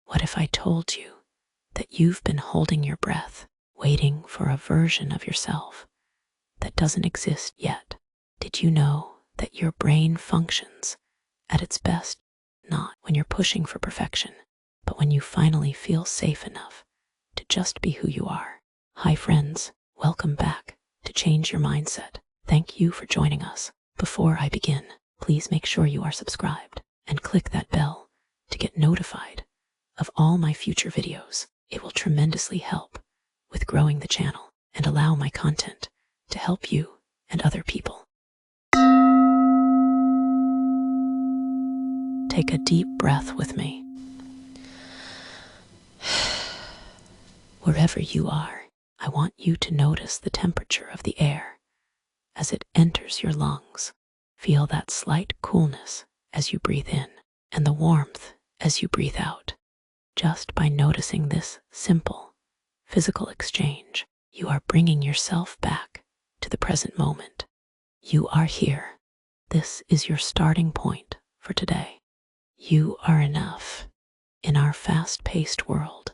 What if I told you that you've been holding your breath, waiting for a version of yourself that doesn't exist yet? Did you know that your brain functions at its best not when you're pushing for perfection, but when you finally feel safe enough to just be who you are? Hi friends, welcome back to Change Your Mindset. Thank you for joining us. Before I begin, please make sure you are subscribed and click that bell to get notified of all my future videos. It will tremendously help with growing the channel and allow my content to help you and other people. Take a deep breath with me. Wherever you are, I want you to notice the temperature of the air as it enters your lungs. Feel that slight coolness as you breathe in and the warmth as you breathe out. Just by noticing this simple physical exchange, you are bringing yourself back to the present moment. You are here. This is your starting point for today. You are enough. In our fast-paced world,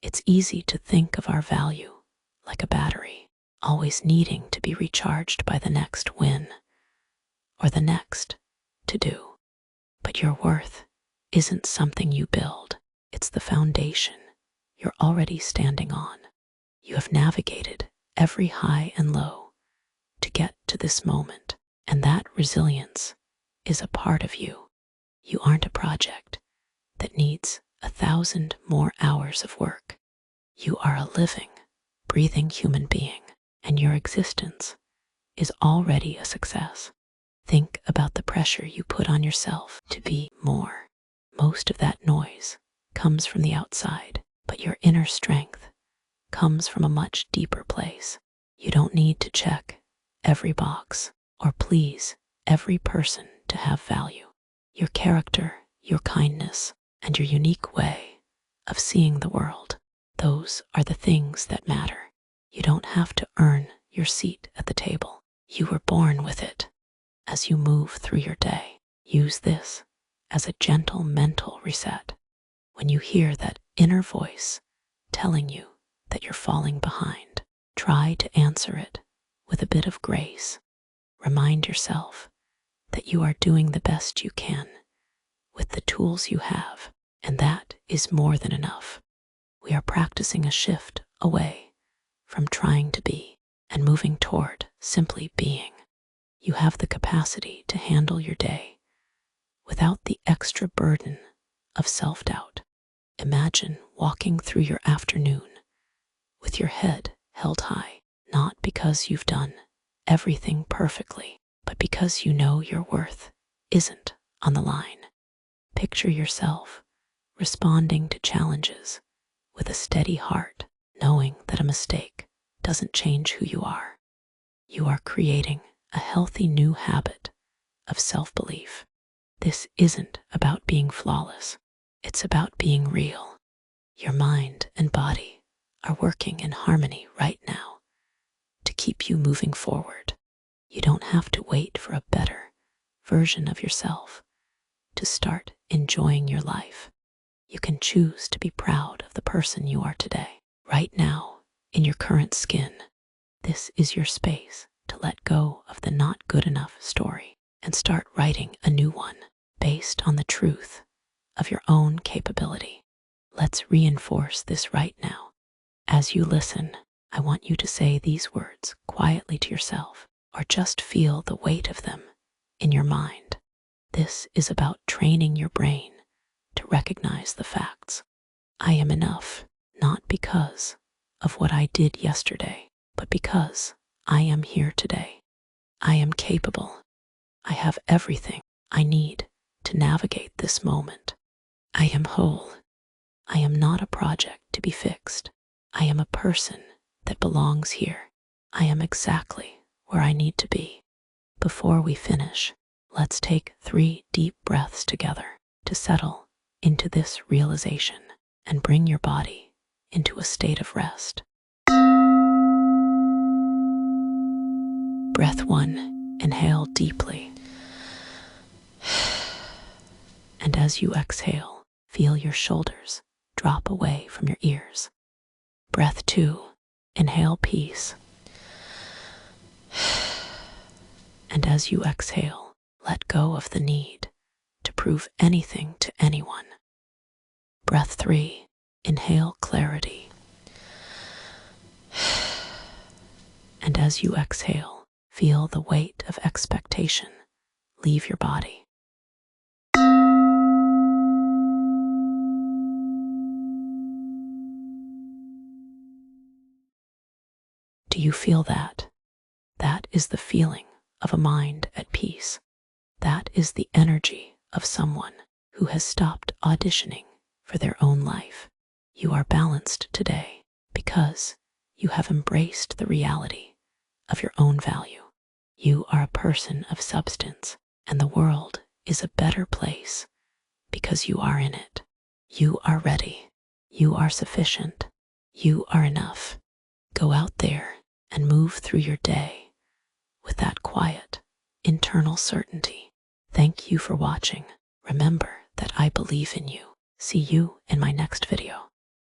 it's easy to think of our value like a battery, always needing to be recharged by the next win or the next to-do. But your worth isn't something you build. It's the foundation you're already standing on. You have navigated every high and low to get to this moment, and that resilience is a part of you. You aren't a project that needs 1,000 more hours of work. You are a living, breathing human being, and your existence is already a success. Think about the pressure you put on yourself to be more. Most of that noise comes from the outside, but your inner strength comes from a much deeper place. You don't need to check every box or please every person to have value. Your character, your kindness, and your unique way of seeing the world, those are the things that matter. You don't have to earn your seat at the table. You were born with it. As you move through your day, use this as a gentle mental reset. When you hear that inner voice telling you that you're falling behind, try to answer it with a bit of grace. Remind yourself that you are doing the best you can with the tools you have, and that is more than enough. We are practicing a shift away from trying to be and moving toward simply being. You have the capacity to handle your day without the extra burden of self-doubt. Imagine walking through your afternoon with your head held high, not because you've done everything perfectly, but because you know your worth isn't on the line. Picture yourself responding to challenges with a steady heart, knowing that a mistake doesn't change who you are. You are creating a healthy new habit of self-belief. This isn't about being flawless. It's about being real. Your mind and body are working in harmony right now to keep you moving forward. You don't have to wait for a better version of yourself to start enjoying your life. You can choose to be proud of the person you are today, right now, in your current skin. This is your space to let go of the not good enough story and start writing a new one based on the truth of your own capability. Let's reinforce this right now. As you listen, I want you to say these words quietly to yourself, or just feel the weight of them in your mind. This is about training your brain to recognize the facts. I am enough, not because of what I did yesterday, but because I am here today. I am capable. I have everything I need to navigate this moment. I am whole. I am not a project to be fixed. I am a person that belongs here. I am exactly where I need to be. Before we finish, let's take 3 deep breaths together to settle into this realization and bring your body into a state of rest. Breath 1, inhale deeply. And as you exhale, feel your shoulders drop away from your ears. Breath 2. Inhale peace. And as you exhale, let go of the need to prove anything to anyone. Breath 3. Inhale clarity. And as you exhale, feel the weight of expectation leave your body. Do you feel that? That is the feeling of a mind at peace. That is the energy of someone who has stopped auditioning for their own life. You are balanced today because you have embraced the reality of your own value. You are a person of substance, and the world is a better place because you are in it. You are ready. You are sufficient. You are enough. Go out there and move through your day with that quiet, internal certainty. Thank you for watching. Remember that I believe in you. See you in my next video.